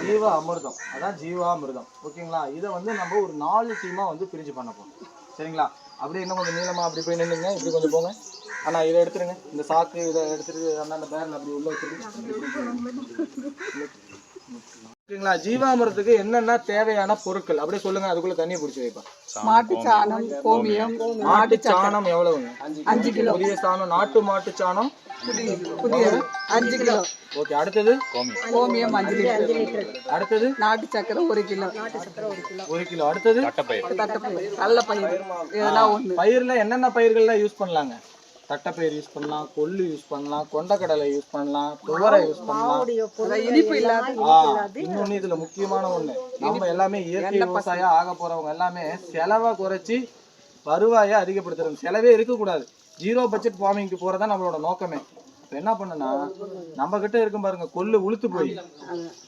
ஜீவ அமிர்தம், அதான் ஜீவாமிர்தம். ஓகேங்களா? இதை வந்து நம்ம ஒரு 4 டீமாக வந்து பிரிஞ்சு பண்ண போகிறோம். சரிங்களா? அப்படியே இன்னும் கொஞ்சம் நீளமாக அப்படி போய் நின்றுங்க, இப்படி கொஞ்சம் போங்க. ஆனால் இதை எடுத்துருங்க, இந்த சாக்கு இதை எடுத்துட்டு அந்த பேரில் அப்படி உள்ள வச்சுருங்க. ஓகேங்களா? ஜீவாமிரத்துக்கு என்னென்ன தேவையான பொருட்கள் அப்படியே சொல்லுங்க. அதுக்குள்ள தண்ணியை பிடிச்சி வைப்பா. மாட்டு சாணம், கோமியம். மாட்டு சாணம் எவ்வளவுங்க? 5 கிலோ. புதிய சாணம், நாட்டு மாட்டு சாணம் புதியது 5 கிலோ. ஓகே. அடுத்தது கோமியம் 5 லிட்டர். அடுத்தது நாட்டு சக்கரை 1 கிலோ. 1 கிலோ. அடுத்தது தட்டைப்பயிர், கடல பயிர். இதெல்லாம் ஒண்ணு. பயிர்ல என்னென்ன பயிர்கள்லாம் யூஸ் பண்ணலாங்க? தட்டைப்பயிர் யூஸ் பண்ணலாம், கொள்ளு யூஸ் பண்ணலாம், கொண்டக்கடலை யூஸ் பண்ணலாம், துவரை யூஸ் பண்ணலாம். இனிப்பு இல்லாத. இன்னொன்னு இதுல முக்கியமான ஒண்ணு, நம்ம எல்லாமே இயற்கை விவசாயம் ஆக போறவங்க எல்லாமே செலவை குறைச்சி வருவாயை அதிகப்படுத்துறோம். செலவே இருக்கக்கூடாது. 0 பட்ஜெட் ஃபார்மிங்க்கு போறதா நம்மளோட நோக்கமே. இப்போ என்ன பண்ணுன்னா, நம்ம கிட்ட இருக்கும் பாருங்க, கொள்ளு உளுத்து போய்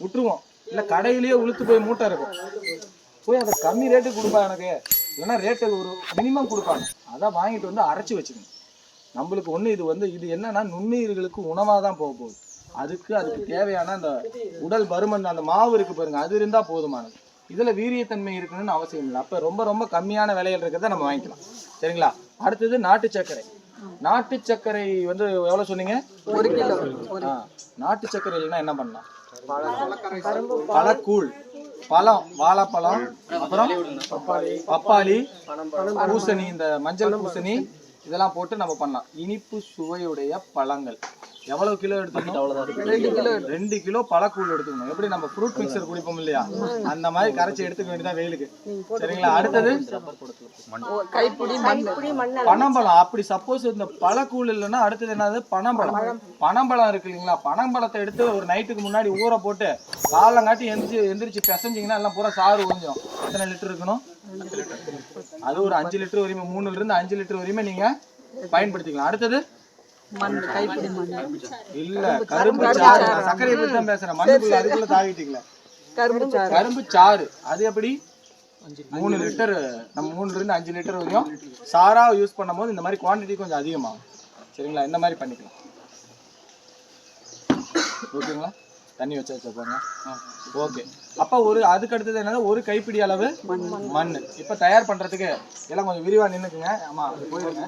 விட்டுருவோம், இல்லை கடையிலேயே உளுத்து போய் மூட்டை இருக்கும். போய் அதை கம்மி ரேட்டுக்கு கொடுப்பா எனக்கு, இல்லைன்னா ரேட்டு ஒரு மினிமம் கொடுப்பாங்க. அதை வாங்கிட்டு வந்து அரைச்சி வச்சுக்கணும். நம்மளுக்கு ஒன்று இது வந்து இது என்னன்னா நுண்ணுயிர்களுக்கு உணவாக தான் போக போகுது. அதுக்கு தேவையான அந்த உடல் பருமன் அந்த மாவு இருக்கு பாருங்க, அது இருந்தால் போதுமானது. இதில் வீரியத்தன்மை இருக்கணும்னு அவசியம் இல்லை. அப்போ ரொம்ப ரொம்ப கம்மியான விலையில் இருக்கிறத நம்ம வாங்கிக்கலாம். சரிங்களா? அடுத்தது நாட்டு சர்க்கரை. நாட்டு சர்க்கரை வந்து எவ்வளோ சொன்னீங்க? 1 கிலோ. நாட்டு சர்க்கரை இல்லைன்னா என்ன பண்ணலாம்? பழக்கூழ், பழம், வாழைப்பழம், அப்புறம் பப்பாளி, பூசணி, இந்த மஞ்சள் பூசணி, இதெல்லாம் போட்டு நம்ம பண்ணலாம். இனிப்பு சுவையுடைய பழங்கள். எவ்வளவு கிலோ எடுத்துக்கணும்? 2 கிலோ பழக்கூழ் எடுத்துக்கணும். எப்படி நம்ம ஃப்ரூட் மிக்சர் குடிப்போம் இல்லையா, அந்த மாதிரி கரைச்சி எடுத்துக்க வேண்டியதான் வெயிலுக்கு. சரிங்களா? அடுத்தது பனம்பழம். அப்படி சப்போஸ் இந்த பழக்கூழ் இல்லைன்னா அடுத்தது என்னது? பனம்பழம். பனம்பழம் இருக்கு இல்லைங்களா, பனம்பழத்தை எடுத்து ஒரு நைட்டுக்கு முன்னாடி ஊற போட்டு காலங்காட்டி எந்திரிச்சு பிசைஞ்சிங்கன்னா எல்லாம் பூரா சாறு கொஞ்சம். எத்தனை லிட்டர் இருக்கணும்? அது ஒரு 5 லிட்டர் வரையுமே, 3 இருந்து 5 லிட்டர் வரையுமே நீங்க பயன்படுத்திக்கலாம். அடுத்தது இல்ல கரும்பு சாறு. சர்க்கரையை பத்தி தான் பேசுறேன். மண்ணுக்குள்ள அதுக்குள்ள தாவிட்டீங்களா? கரும்பு சாறு. அது எப்படி? 3 லிட்டர், நம்ம 3 இருந்து 5 லிட்டர் வரையும் சாரா யூஸ் பண்ணும் போது இந்த மாதிரி குவான்டிட்டி கொஞ்சம் அதிகமாகும். சரிங்களா? இந்த மாதிரி பண்ணிக்கலாம். ஓகேங்களா? தண்ணி வச்சு பாருங்க. ஓகே. அப்போ அதுக்கு அடுத்தது என்னது? 1 கைப்பிடி அளவு மண். இப்போ தயார் பண்ணுறதுக்கு எல்லாம் கொஞ்சம் விரிவாக நின்றுக்குங்க. ஆமாம், அது போயிருங்க.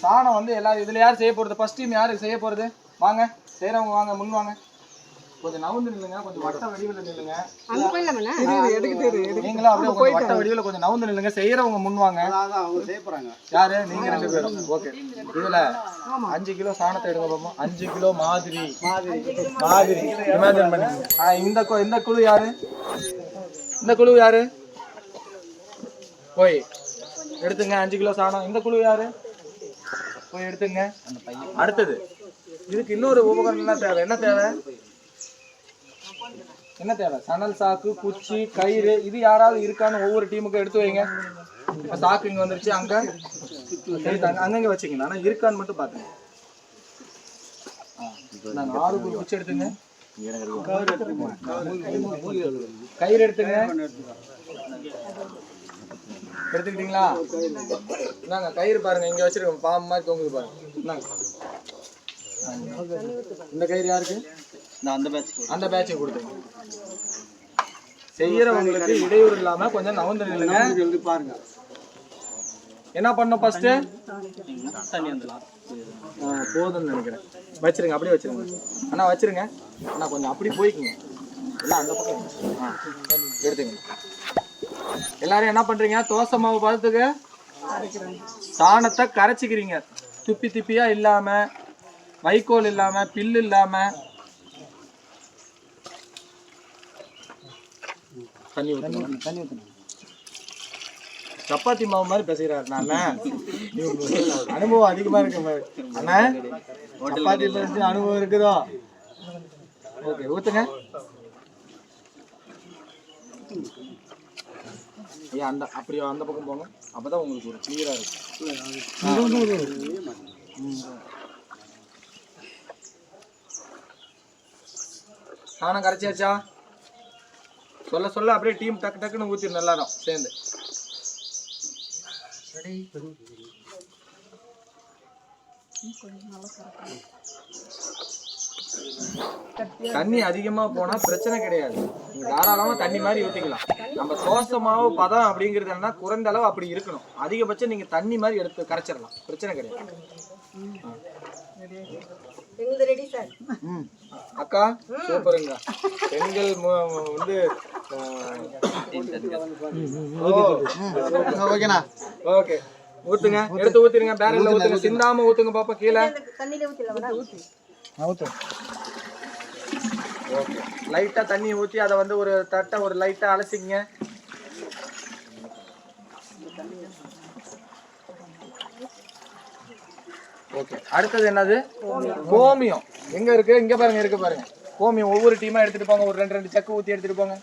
சாணம் வந்து எல்லாரும் இதில் யார் செய்ய போகிறது? ஃபர்ஸ்ட் டீம் யாருக்கு செய்ய போகிறது? வாங்க, செய்கிறவங்க வாங்க, முன் வாங்க. கொஞ்சம் நவுந்து நில்லுங்க, கொஞ்சம் வட்ட வடிவில் நில்லுங்க. நீங்களும் அப்படியே கொஞ்சம் வட்ட வடிவில் கொஞ்சம் நவுந்து நில்லுங்க. செய்கிறவங்க முன் வாங்க. யாரு? நீங்கள் 2 பேரும். ஓகே. இதில் 5 கிலோ சாணத்தை எடுங்க பார்ப்போம். 5 கிலோ மாதிரி இமேஜின் பண்ணி. இந்த குழு யாரு? இந்த குழு யாரு? போய் எடுத்துங்க 5 கிலோ சாணம். இந்த குழு யாரு? போய் எடுத்துங்க. அடுத்தது இதுக்கு இன்னொரு உபகரணம் தேவை. என்ன தேவை? என்ன தேவை? சணல் சாக்கு, குச்சி, கயிறு. இது யாராவது இருக்கான்னு ஒவ்வொரு டீமுக்கும் எடுத்து வைங்க. இப்போ சாக்கு இங்கே வந்துருச்சு, அங்கே அங்கங்கே வச்சுக்கங்க. ஆனால் இருக்கான்னு மட்டும் பார்த்துங்க. நாங்கள் 6 குச்சி எடுத்துங்க. கயிறு எடுத்துங்க. எடுத்துக்கிட்டீங்களா? இந்தாங்க கயிறு பாருங்க, இங்கே வச்சிருக்கோம். பாம்பு மாதிரி தொங்குது பாருங்க. இந்தாங்க. இந்த கயிறு யாருக்கு? அந்த பேட்சுக்கு கொடுத்துருங்க. செய்யறவங்களுக்கு இடையூறு இல்லாம கொஞ்சம் நவுந்து நில்லுங்க. பாருங்க என்ன பண்ணணும்? ஃபர்ஸ்ட் போதும்னு நினைக்கிறேன். வச்சிருங்க, அப்படியே வச்சிருங்க. அண்ணா வச்சிருங்க. அண்ணா கொஞ்சம் அப்படி போய்க்குங்க. எல்லாம் அந்த பக்கம் எடுத்துங்க. எல்லாரும் என்ன பண்றீங்க? தோசை மாவு பதத்துக்கு சாணத்தை கரைச்சிக்கிறீங்க. துப்பி துப்பியா இல்லாம, வைக்கோல் இல்லாம, பில்லு இல்லாம. தண்ணி ஊற்றணும். சப்பாத்தி மாவு மாதிரி பேசுகிறாரு. நான் அனுபவம் அதிகமா இருக்கு அண்ணா. சப்பாத்தி பேசி அனுபவம் இருக்குதோ? ஓகே, ஊத்துங்க. ஐயா அப்படியே அந்த பக்கம் போங்க. அப்பதான் உங்களுக்கு ஒரு கிளியரா இருக்கும். சாணம் கரைச்சியாச்சா? சொல்ல சொல்ல அப்படியே டீம் டக்கு டக்குன்னு ஊத்திடும் எல்லாரும் சேர்ந்து. தண்ணி அதிகமா போனா பிரச்சனை கிடையாது, நீங்க தாராளமா தண்ணி மாதிரி ஊத்திக்கலாம். நம்ம தோசை மாவு பதம் அப்படிங்கிறது என்னன்னா குறைந்த அளவு அப்படி இருக்கணும். அதிகபட்சம் நீங்க தண்ணி மாதிரி எடுத்து கரைச்சிடலாம், பிரச்சனை கிடையாது. அக்கா சூப்பருங்க. பெண்கள் வந்து ஓகேண்ணா. ஓகே ஊத்துங்க, எடுத்து ஊத்திருங்க, பேரல்ல ஊத்துங்க, சிந்தாம ஊத்துங்க பாப்பா. கீழே ஓகே லைட்டா தண்ணி ஊத்தி அதை வந்து ஒரு தட்டை ஒரு லைட்டா அலசிங்க. ஓகே அடுத்தது என்னது? கோமியம். எங்க இருக்கு? இங்க பாருங்க, இருக்கு பாருங்க. கோமியம் ஒவ்வொரு டீமா எடுத்துட்டு போங்க. ஒரு 2 சக்கு ஊத்தி எடுத்துட்டு போங்க.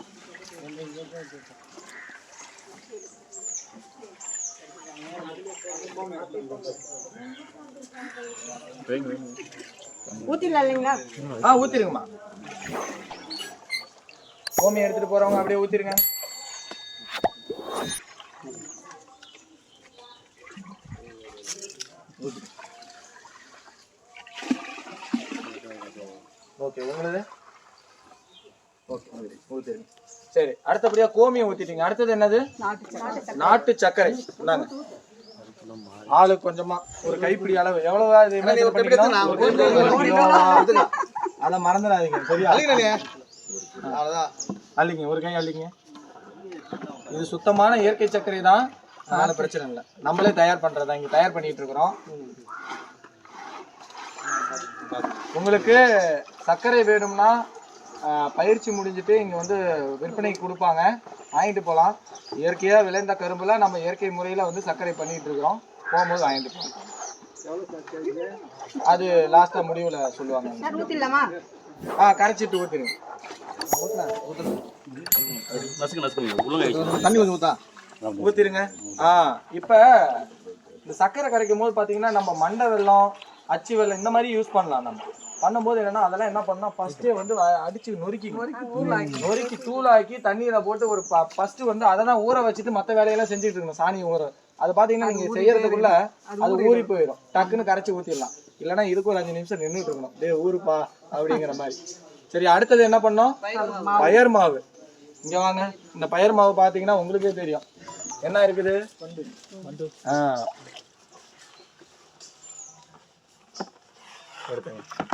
ஊத்திருங்கம்மா. கோமியம் எடுத்துட்டு போறவங்க அப்படியே ஊத்திருங்க. ஓகே உங்களது ஓகே ஊத்திருங்க. சரி அடுத்தபடியா கோமியம் ஊத்திட்டீங்க. அடுத்தது என்னது? நாட்டு சர்க்கரை. இந்தாங்க ஆளு கொஞ்சமா ஒரு கைப்பிடி அளவு. எவ்வளவா இது? அத மறந்துடாதீங்க சரியா? அள்ளிங்க, ஒரு கை அள்ளிங்க. இது சுத்தமான இயற்கை சர்க்கரை தான், அதனால பிரச்சனை இல்லை. நம்மளே தயார் பண்றதா, இங்க தயார் பண்ணிட்டு இருக்கிறோம். உங்களுக்கு சர்க்கரை வேணும்னா பயிற்சி முடிஞ்சுட்டு இங்கே வந்து விற்பனைக்கு கொடுப்பாங்க, வாங்கிட்டு போகலாம். இயற்கையாக விளைந்த கரும்புல நம்ம இயற்கை முறையில் வந்து சர்க்கரை பண்ணிட்டு இருக்கிறோம். போகும்போது வாங்கிட்டு போகலாம். அது லாஸ்ட்டாக முடிவில் சொல்லுவாங்க. கரைச்சிட்டு ஊற்றிடுங்க. தண்ணி கொஞ்சம் ஊத்தா ஊற்றிடுங்க. இப்போ இந்த சர்க்கரை கரைக்கும் போது பார்த்தீங்கன்னா நம்ம மண்டை வெல்லம், அச்சு வெல்லம் இந்த மாதிரி யூஸ் பண்ணலாம். நம்ம பண்ணும்போது என்னன்னா அதெல்லாம் என்ன பண்ணோம், ஃபர்ஸ்டே வந்து அடிச்சு நொறுக்கி தூளாக்கி தண்ணீரை போட்டு ஒரு ஃபர்ஸ்ட் வந்து அதை தான் ஊற வச்சுட்டு மற்ற வேலையெல்லாம் செஞ்சுட்டு இருக்கணும். சாணி ஊற அது பார்த்தீங்கன்னா நீங்க செய்யறதுக்குள்ள அது ஊறி போயிடும். டக்குன்னு கரைச்சி ஊற்றிடலாம். இல்லைன்னா இதுக்கு ஒரு 5 நிமிஷம் நின்றுட்டு இருக்கணும், டே ஊருப்பா அப்படிங்கிற மாதிரி. சரி அடுத்தது என்ன பண்ணோம்? பயர் மாவு. இங்க வாங்க. இந்த பயர் மாவு பார்த்தீங்கன்னா உங்களுக்கே தெரியும் என்ன இருக்குது.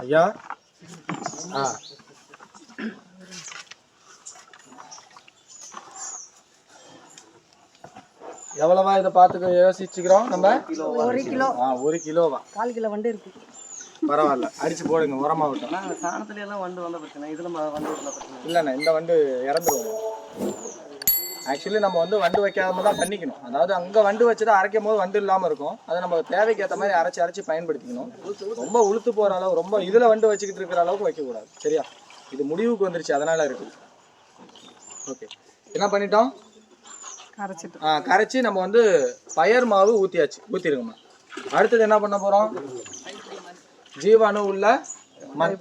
ஐயா எவ்வளவா இதை பார்த்து யோசிச்சுக்கிறோம் நம்ம? 1 கிலோ. 1 கிலோவா? 1/4 கிலோ வண்டு இருக்கு. பரவாயில்ல, அடிச்சு போடுங்க, உரமா விட்டோம். சாணத்துல எல்லாம் வண்டு வந்த பிரச்சனை, இதுல வண்டு வரல பிரச்சனை இல்லைண்ணா. இந்த வண்டு இறந்துருவோம். ஆக்சுவலி நம்ம வந்து வண்டு வைக்காம தான் பண்ணிக்கணும். அதாவது அங்கே வண்டு வச்சுட்டு அரைக்கும் போது வண்டு இல்லாமல் இருக்கும். அதை நம்ம தேவைக்கு ஏற்ற மாதிரி அரைச்சி பயன்படுத்திக்கணும். ரொம்ப உளுத்து போகிற அளவு, ரொம்ப இதில் வண்டு வச்சுக்கிட்டு இருக்கிற அளவுக்கு வைக்கக்கூடாது. சரியா? இது முடிவுக்கு வந்துருச்சு, அதனால இருக்குது. ஓகே என்ன பண்ணிட்டோம்? கரைச்சி நம்ம வந்து பயர் மாவு ஊற்றியாச்சு. ஊற்றிடுங்கம்மா. அடுத்தது என்ன பண்ண போகிறோம்? ஜீவாணு உள்ள மண்.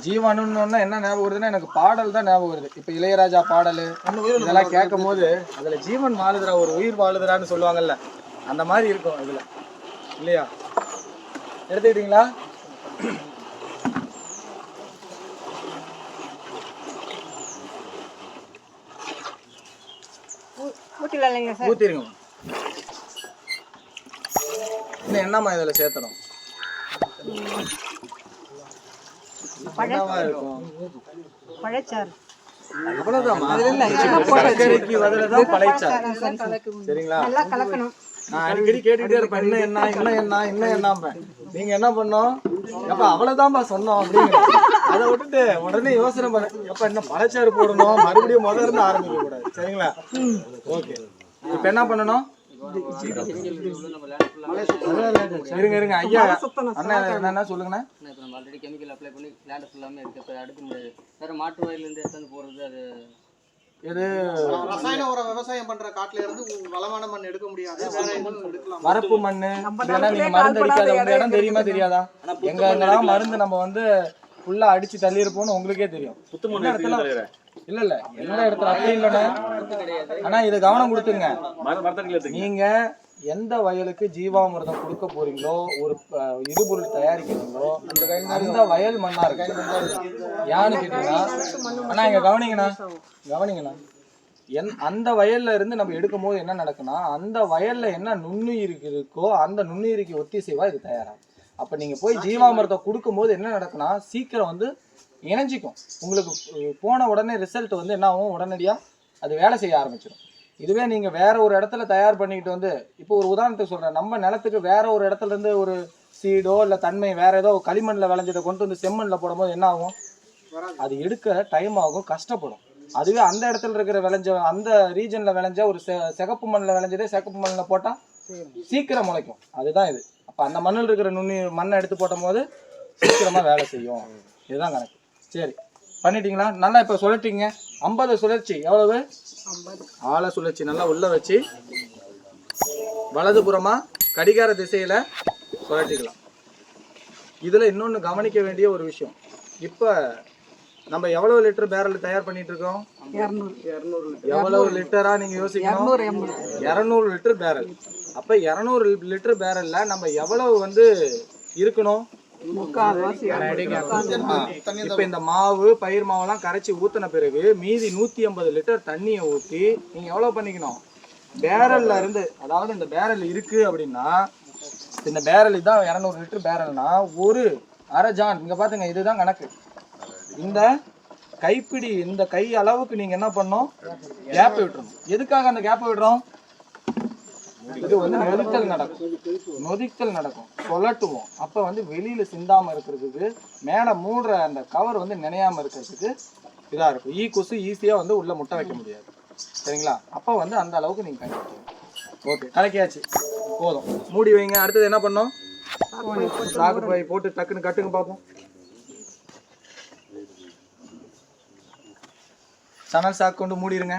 ஜீவானுன்னு என்ன ஞாபகம் வருதுன்னா எனக்கு பாடல் தான் ஞாபகம் வருது. இப்போ இளையராஜா பாடல் இதெல்லாம் கேட்கும் போது அதுல ஜீவன் வாழுதுரா, ஒரு உயிர் வாழுதுரான்னு சொல்லுவாங்கல்ல, அந்த மாதிரி இருக்கும் இதுல இல்லையா? எடுத்துக்கிட்டீங்களா? ஊத்திருங்க. இன்னும் என்னம்மா இதுல சேர்த்தணும்? பழச்சாறு. அடிக்கடி கேட்டுட்டே இருப்பேன், நீங்க என்ன பண்ணோம்? அப்ப அவ்வளவுதான்பா சொன்னோம் அப்படின்னு அதை விட்டுட்டு உடனே யோசனை பண்ண, அப்ப என்ன பழச்சாறு போடணும், மறுபடியும் முதல்ல இருந்து ஆரம்பிக்க கூடாது. சரிங்களா? ஓகே இப்ப என்ன பண்ணணும்? இருங்க ஐயா, அண்ணா என்ன சொல்லுங்கண்ணா? ஆல்ரெடி கெமிக்கல் அப்ளை பண்ணி பிளான்ட் ஃபுல்லாமே இருக்கு, எடுக்க முடியாது. வேற மாட்டு வயல்ல இருந்து எடுத்து போறது, அது இது ரசாயன உரம் விவசாயம் பண்ற காட்டுல இருந்து வளமான மண் எடுக்க முடியாது. வரப்பு மண்ணு இதெல்லாம் நீங்க மருந்து அடிக்காத உங்க இடம் தெரியுமா தெரியாதா? எங்க எங்கெல்லாம் மருந்து நம்ம வந்து ஃபுல்லா அடிச்சு தள்ளி இருப்போம்னு உங்களுக்கே தெரியும். என்ன இடத்துல இல்ல எந்த இடத்துல அப்படி இல்லைண்ணே. ஆனா இதை கவனம் கொடுத்துங்க. நீங்க எந்த வயலுக்கு ஜீவாமிர்தம் கொடுக்க போறீங்களோ, ஒரு இடுபொருள் தயாரிக்கிறீங்களோ, அந்த வயல் மண்ணா இருக்கு. யான்னு கேட்டீங்கன்னா, ஆனா இங்க கவனிங்கண்ணா அந்த வயல்ல இருந்து நம்ம எடுக்கும் போது என்ன நடக்குன்னா, அந்த வயல்ல என்ன நுண்ணுயிர் இருக்கோ அந்த நுண்ணுயிருக்கு ஒத்திசைவா இது தயாராகும். அப்ப நீங்க போய் ஜீவாமிர்தம் கொடுக்கும் போது என்ன நடக்குன்னா, சீக்கிரம் வந்து இணைஞ்சிக்கும். உங்களுக்கு போன உடனே ரிசல்ட் வந்து என்ன ஆகும், உடனடியா அது வேலை செய்ய ஆரம்பிச்சிடும். இதுவே நீங்க வேற ஒரு இடத்துல தயார் பண்ணிக்கிட்டு வந்து, இப்போ ஒரு உதாரணத்துக்கு சொல்றேன், நம்ம நிலத்துக்கு வேற ஒரு இடத்துல இருந்து ஒரு சீடோ இல்ல தன்மை வேற ஏதோ களிமண்ல விளைஞ்சதை கொண்டு வந்து செம்மண்ல போடும்போது என்ன ஆகும், அது எடுக்க டைம் ஆகும், கஷ்டப்படும். அதுவே அந்த இடத்துல இருக்கிற விளைஞ்ச அந்த ரீஜன்ல விளைஞ்ச ஒரு சிகப்பு மண்ணில் விளைஞ்சதே சிகப்பு மண்ணில் போட்டா சீக்கிரம் முளைக்கும். அதுதான் இது. அப்ப அந்த மண்ணில் இருக்கிற மண்ணை எடுத்து போட்டும் போது சீக்கிரமா வேலை செய்யும். இதுதான் கணக்கு. சரி, பண்ணிட்டீங்களா? நல்லா இப்ப சொல்லிட்டீங்க. 50 சுழற்சி எவ்வளவு? ஆழ சுழற்சி நல்லா உள்ள வச்சு வலதுபுறமா கடிகார திசையில சுழற்றிக்கலாம். இதுல இன்னொன்னு கவனிக்க வேண்டிய ஒரு விஷயம், இப்ப நம்ம எவ்வளவு லிட்டர் பேரல் தயார் பண்ணிட்டு இருக்கோம்? 200. எவ்வளவு லிட்டரா நீங்க யோசிக்கணும்? 200 லிட்டர் பேரல். அப்ப 200 லிட்டர் பேரல்ல நம்ம எவ்வளவு வந்து இருக்கணும்? இப்ப இந்த மாவு பயிர் மாவெல்லாம் கரைச்சி ஊத்தின பிறகு மீதி 150 லிட்டர் தண்ணியை ஊற்றி நீங்க எவ்வளவு பண்ணிக்கணும்? பேரல்ல இருந்து, அதாவது இந்த பேரல் இருக்கு அப்படின்னா, இந்த பேரல் தான் 200 லிட்டர் பேரல்னா ஒரு அரை ஜான், இங்க பாத்துங்க இதுதான் கணக்கு. இந்த கைப்பிடி இந்த கை அளவுக்கு நீங்க என்ன பண்ணணும்? கேப் விட்டுறணும். எதுக்காக அந்த கேப் விடுறோம்? இது வந்து நொதித்தல் நடக்கும், சொல்லட்டுவோம். அப்ப வந்து வெளியில சிந்தாம இருக்கிறதுக்கு, மேல மூடுற அந்த கவர் வந்து நினையாம இருக்கிறதுக்கு இதா இருக்கும். கொசு ஈஸியா வந்து உள்ள முட்டை வைக்க முடியாது. சரிங்களா? அப்ப வந்து அந்த அளவுக்கு நீங்க கலக்கிக்கணும். ஓகே, கலக்கியாச்சு, போதும், மூடி வைங்க. அடுத்தது என்ன பண்ணோம்? சாக்கு பை போட்டு டக்குன்னு கட்டுங்க பார்ப்போம். சணல் சாக்கு கொண்டு மூடிடுங்க.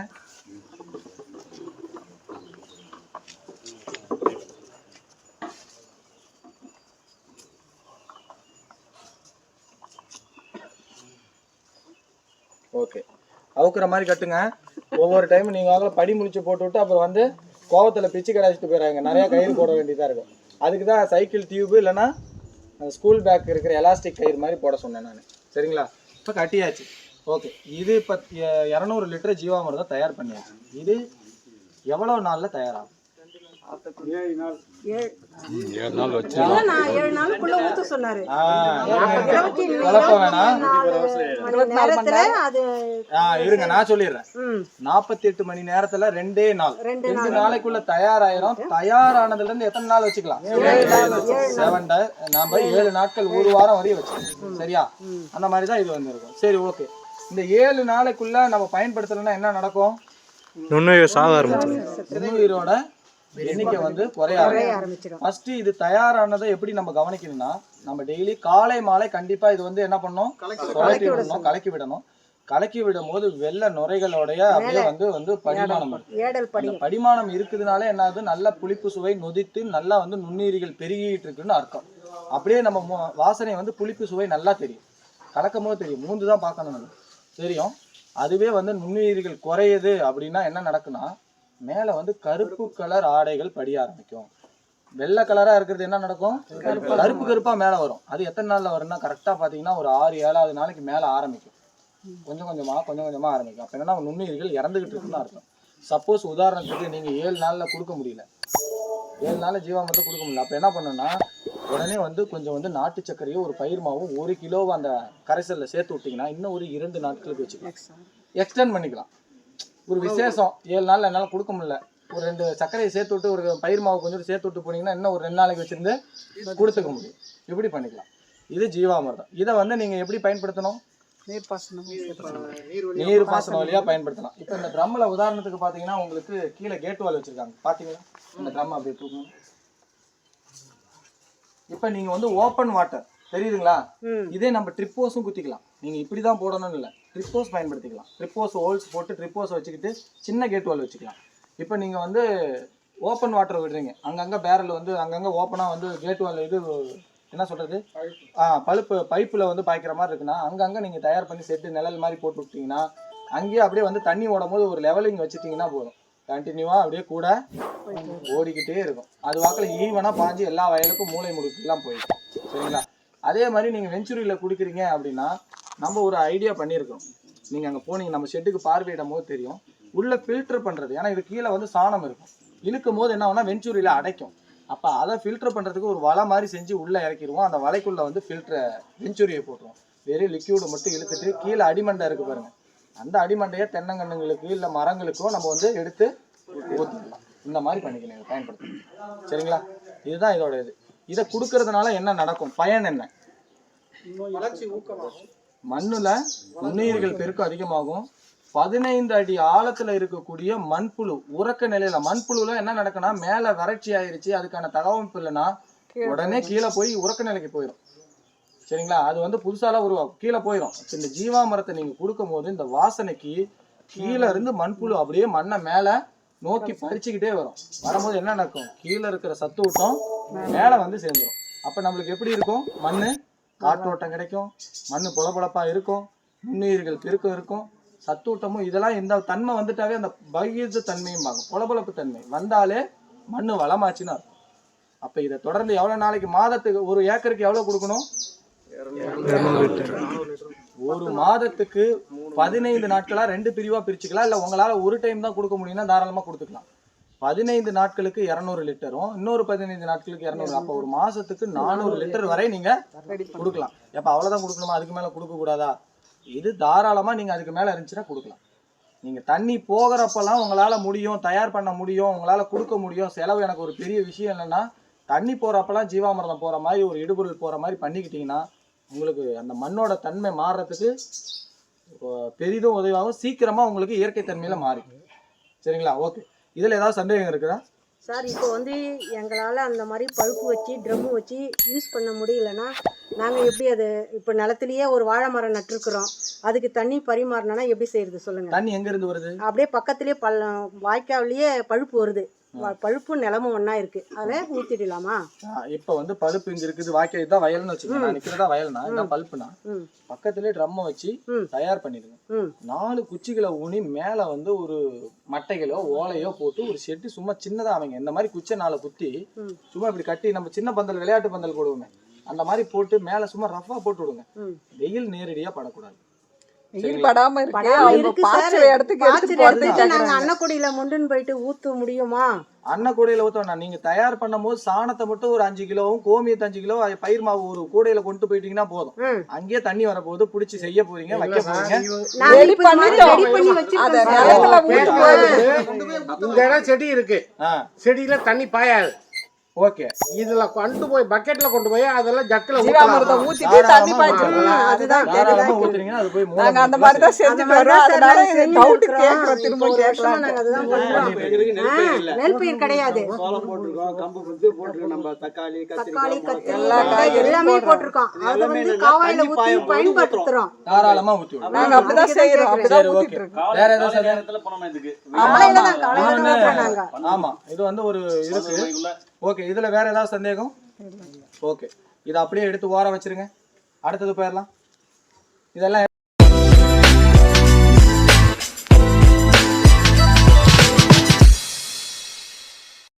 ஓகே, அவுக்குற மாதிரி கட்டுங்க. ஒவ்வொரு டைம் நீங்க படி முடிச்சு போட்டு விட்டு அப்புறம் வந்து கோவத்துல பிச்சு கடாச்சிட்டு போயிடுறாங்க. நிறைய கயிறு போட வேண்டியதா இருக்கும். அதுக்கு தான் சைக்கிள் டியூப் இல்லைன்னா ஸ்கூல் பேக் இருக்கிற எலாஸ்டிக் கயிறு மாதிரி போட சொன்னேன் நான். சரிங்களா? இப்போ கட்டியாச்சு. ஓகே, இது இப்போ 200 லிட்டர் ஜீவாமிர்தம் தயார் பண்ணியாச்சு. இது எவ்வளவு நாள்ல தயாராகும்? 7 நாள் வச்சு 7 நாளுக்குள்ள ஊத்த சொன்னாரு. இருங்க, நான் சொல்லிடுறேன். 48 மணி நேரத்துல 2 நாளைக்குள்ள தயாராயிரும். தயாரானதுல இருந்து எத்தனை நாள் வச்சுக்கலாம்? 7 டே. நாம 7 நாட்கள், ஒரு வாரம் வரையும் வச்சுக்கலாம். சரியா? அந்த மாதிரிதான் இது வந்து இருக்கும். சரி, ஓகே. இந்த 7 நாளைக்குள்ள நம்ம பயன்படுத்தலைன்னா என்ன நடக்கும்? நுண்ணுயிர் சாக ஆரம்பிச்சிடும். நுண்ணுயிரோட எண்ணிக்கை வந்து குறைய ஆரம்பிச்சிடும். ஃபர்ஸ்ட் இது தயாரானதை எப்படி நம்ம கவனிக்கணும்னா, நம்ம டெய்லி காலை மாலை கண்டிப்பா இது வந்து என்ன பண்ணணும்? கலக்கி விடணும். கலக்கி விடும் போது வெள்ளை நுரைகளோடைய அப்படியே வந்து படிமானம் இருக்கு. படிமானம் இருக்குதுனால என்ன ஆகுது? நல்ல புளிப்பு சுவை நொதித்து நல்லா வந்து நுண்ணுயிரிகள் பெருகிட்டு இருக்குன்னு அர்த்தம். அப்படியே நம்ம வாசனை வந்து புளிப்பு சுவை நல்லா தெரியும். கலக்கும் போது தெரியும். மூந்து தான் பார்க்கணும் தெரியும். அதுவே வந்து நுண்ணுயிரிகள் குறையுது அப்படின்னா என்ன நடக்குன்னா, மேல வந்து கருப்பு கலர் ஆடைகள் படிய ஆரம்பிக்கும். வெள்ளை கலரா இருக்கிறது என்ன நடக்கும்? கருப்பா மேல வரும். அது எத்தனை நாள்ல வரும்னா, கரெக்டா பாத்தீங்கன்னா ஒரு 6-7வது நாளைக்கு மேல ஆரம்பிக்கும். கொஞ்சம் கொஞ்சமா ஆரம்பிக்கும். அப்ப என்னன்னா நுண்ணுயிரிகள் இறந்துகிட்டு இருக்குன்னு அர்த்தம். சப்போஸ் உதாரணத்துக்கு நீங்க 7 நாள்ல கொடுக்க முடியல, 7 நாள்ல ஜீவாமிர்தம் கொடுக்க முடியல, அப்ப என்ன பண்ணணும்னா உடனே வந்து கொஞ்சம் வந்து நாட்டு சர்க்கரையும் ஒரு பயிர் மாவும் 1 கிலோ அந்த கரைசல்ல சேர்த்து விட்டீங்கன்னா இன்னும் ஒரு 2 நாட்களுக்கு வச்சுக்கலாம், எக்ஸ்டெண்ட் பண்ணிக்கலாம். ஒரு விசேஷம் 7 நாள்ல என்னால கொடுக்க முடியல, ஒரு 2 சர்க்கரையை சேர்த்து விட்டு ஒரு பயிர் மாவு கொஞ்சம் சேர்த்து விட்டு போனீங்கன்னா இன்னும் ஒரு 2 நாளைக்கு வச்சிருந்து கொடுத்துக்க முடியும். இப்படி பண்ணிக்கலாம். இது ஜீவாமிர்தம். இதை வந்து நீங்க எப்படி பயன்படுத்தணும்? நீர் பாசனம் வழியா பயன்படுத்தலாம். இப்போ இந்த ட்ரம்ல உதாரணத்துக்கு பாத்தீங்கன்னா உங்களுக்கு கீழே கேட் வால் வச்சிருக்காங்க, பாத்தீங்களா? இந்த ட்ரம் அப்படியே தூக்கணும். இப்போ நீங்க வந்து ஓப்பன் வாட்டர் தெரியுதுங்களா? இதே நம்ம ட்ரிப்போஸும் குத்திக்கலாம். நீங்க இப்படிதான் போடணும்னு இல்லை, ட்ரிப்போஸ் பயன்படுத்திக்கலாம். ட்ரிப்போஸ் ஹோல்ஸ் போட்டு ட்ரிப்போஸ் வச்சுக்கிட்டு சின்ன கேட் வால் வச்சுக்கலாம். இப்போ நீங்க வந்து ஓப்பன் வாட்டர் விடுறீங்க, அங்கங்க பேரல் வந்து அங்கங்க ஓப்பனா வந்து கேட் வால் இது என்ன சொல்றது பழுப்பு பைப்புல வந்து பாய்க்கிற மாதிரி இருக்குன்னா அங்கங்க நீங்க தயார் பண்ணி செட்டு நிழல் மாதிரி போட்டு விட்டீங்கன்னா அங்கேயே அப்படியே வந்து தண்ணி ஓடும் போது ஒரு லெவலிங் வச்சுட்டீங்கன்னா போதும், கண்டினியூவா அப்படியே கூட ஓடிக்கிட்டே இருக்கும். அது வாக்கில் ஈவனா பாஞ்சு எல்லா வயலுக்கும் மூளை முடுக்கெல்லாம் போயிடும். சரிங்களா? அதே மாதிரி நீங்க வெஞ்சுரியில குடிக்கிறீங்க அப்படின்னா நம்ம ஒரு ஐடியா பண்ணியிருக்கோம். நீங்க அங்க போனீங்க நம்ம ஷெட்டுக்கு பார்வையிடும் போது தெரியும், உள்ள ஃபில்டர் பண்றது. ஏன்னா இது கீழே வந்து சாணம் இருக்கும், இழுக்கும் போது என்ன ஆகும்னா வெஞ்சுரியில அடைக்கும். அப்ப அதை ஃபில்டர் பண்றதுக்கு ஒரு வலை மாதிரி செஞ்சு உள்ள இறக்கிடுவோம். அந்த வலைக்குள்ள வந்து ஃபில்டரை வெஞ்சுரியை போட்டுருவோம். வெறும் லிக்யூடு மட்டும் இழுத்துட்டு கீழே அடிமண்டை இருக்கு பாருங்க, அந்த அடிமண்டையை தென்னங்கண்ணுங்களுக்கு இல்லை மரங்களுக்கோ நம்ம வந்து எடுத்து ஊற்றிடலாம். இந்த மாதிரி பண்ணிக்கணும், பயன்படுத்தணும். சரிங்களா? இதுதான் இதோட இது. இதை கொடுக்கறதுனால என்ன நடக்கும், பயன் என்ன? வளர்ச்சி ஊக்கமாகும், மண்ணுல நுண்ணுயிர்கள் பெருக்கம் அதிகமாகும். 15 அடி ஆழத்துல இருக்கக்கூடிய மண்புழு உறக்க நிலையில, மண்புழுல என்ன நடக்குன்னா மேல வறட்சி ஆயிருச்சு, அதுக்கான தகவமைப்பு இல்லைன்னா உடனே கீழே போய் உறக்க நிலைக்கு போயிடும். சரிங்களா? அது வந்து புதுசாலாம் உருவாகும், கீழே போயிடும். இந்த ஜீவாமிரத்தை நீங்க கொடுக்கும் போது இந்த வாசனைக்கு கீழே இருந்து மண்புழு அப்படியே மண்ணை மேல நோக்கி பறிச்சுக்கிட்டே வரும். வரும்போது என்ன நடக்கும், கீழே இருக்கிற சத்து ஊட்டம் மேல வந்து சேர்ந்துடும். அப்ப நம்மளுக்கு எப்படி இருக்கும், மண்ணு காற்றோட்டம் கிடைக்கும், மண்ணு பொலப்பொலப்பா இருக்கும், நுண்ணுயிர்கள் பெருக்கம் இருக்கும், சத்தூட்டமும் இதெல்லாம் இந்த தன்மை வந்துட்டாவே அந்த பகிர்ந்து தன்மையும் பார்க்கும். பொலப்பொலப்பு தன்மை வந்தாலே மண்ணு வளமாச்சுன்னு அர்த்தம். அப்ப இதை தொடர்ந்து எவ்வளவு நாளைக்கு, மாதத்துக்கு ஒரு ஏக்கருக்கு எவ்வளவு கொடுக்கணும், ஒரு மாதத்துக்கு 15 நாட்களா 2 பிரிவா பிரிச்சுக்கலாம். இல்ல உங்களால ஒரு டைம் தான் கொடுக்க முடியும்னா தாராளமா கொடுத்துக்கலாம். 15 நாட்களுக்கு 200 லிட்டரும் இன்னொரு 15 நாட்களுக்கு 200. அப்ப ஒரு மாசத்துக்கு 400 லிட்டர் வரை நீங்க கொடுக்கலாம். எப்ப அவ்வளவுதான் கொடுக்கணுமா, அதுக்கு மேல கொடுக்க கூடாதா? இது தாராளமா நீங்க அதுக்கு மேல இருந்துச்சுன்னா கொடுக்கலாம். நீங்க தண்ணி போகிறப்பெல்லாம் உங்களால முடியும், தயார் பண்ண முடியும், உங்களால கொடுக்க முடியும். செலவு எனக்கு ஒரு பெரிய விஷயம் என்னன்னா, தண்ணி போறப்பெல்லாம் ஜீவாமிர்தம் போற மாதிரி ஒரு இடுபொருள் போற மாதிரி பண்ணிக்கிட்டீங்கன்னா உங்களுக்கு அந்த மண்ணோட தன்மை மாறுறதுக்கு பெரிதும் உதவியாகும். சீக்கிரமா உங்களுக்கு இயற்கை தன்மையில மாறி. சரிங்களா? ஓகே. இதுல ஏதாவது சந்தேகம் இருக்குதா சார்? இப்போ வந்து எங்களால் அந்த மாதிரி பழுப்பு வச்சு ட்ரம்மு வச்சு யூஸ் பண்ண முடியலன்னா நாங்கள் எப்படி அது, இப்போ நிலத்துலையே ஒரு வாழை மரம் நட்டுருக்குறோம், அதுக்கு தண்ணி பரிமாறினா எப்படி செய்யறது சொல்லுங்க? தண்ணி எங்க இருந்து வருது? அப்படியே பக்கத்துலேயே வாய்க்காவிலேயே பழுப்பு வருது, பழுப்பு நிலமும் ஒன்றா இருக்கு, அதை ஊற்றிடலாமா? இப்போ வந்து பழுப்பு இங்க இருக்குது, வாய்க்கால் தான் வயல்னு வச்சுக்கோங்க. நான் நிற்கிறதா வயல்னா இந்த பல்ப்புனா பக்கத்துலேயே ட்ரம்மை வச்சு தயார் பண்ணிடுங்க. 4 குச்சிகளை ஊனி மேல வந்து ஒரு மட்டைகளோ ஓலையோ போட்டு ஒரு ஷெட்டு சும்மா சின்னதா அமைங்க. இந்த மாதிரி குச்சை 4 குத்தி சும்மா இப்படி கட்டி, நம்ம சின்ன பந்தல் விளையாட்டு பந்தல் போடுவோமே அந்த மாதிரி போட்டு மேல சும்மா ரஃபா போட்டு விடுங்க. வெயில் நேரடியா படக்கூடாது. அன்னக்குடியில முண்டுன்னு போயிட்டு ஊத்த முடியுமா? அன்னக்கூடையில ஊத்த நீங்க தயார் பண்ணும் போது சாணத்தை மட்டும் ஒரு 5 கிலோவும் கோமியத்தை 5 கிலோ பயிர் மாவு ஒரு கூடையில கொண்டு போயிட்டீங்கன்னா போதும். அங்கேயே தண்ணி வரப்போது பிடிச்சி செய்ய போறீங்க, வைக்க போறீங்க. இந்த செடி இருக்கு, செடியில தண்ணி பாயாது. ஓகே. இதுல கொண்டு போய் பக்கெட்ல கொண்டு போய் அதெல்லாம் ஜக்குல ஊத்திட்டு தண்ணி பாய்ச்சணும். அதுதான் ஊத்துறீங்க, அது போய் நாங்க அந்த மாதிரி தான் செஞ்சுட்டு வரோம். அதனால டவுட் கேக்குறோம், திரும்ப கேட்கலாம். நாங்க அதுதான் பண்றோம். நெல் பயிர் கிடையாது, சோளம் போட்டுருக்கோம், கம்பு போட்டுருக்கோம், நம்ம தக்காளி கத்திரி எல்லாமே போட்டிருக்கோம். அதை வந்து காவாயில ஊத்தி பயன்படுத்துறோம். தாராளமா ஊத்தி விடுங்க. நாங்க அப்படிதான் செய்யறோம், அப்படிதான் ஊத்திட்டு இருக்கோம். வேற ஏதாவது நேரத்துல போனோம் இதுக்கு. ஆமா, இது வந்து ஒரு இருக்கு. ஓகே. இதுல வேற ஏதாவது சந்தேகம்? ஓகே. இதை அப்படியே எடுத்து ஓரம் வச்சிருங்க. அடுத்தது போயிடலாம். இதெல்லாம்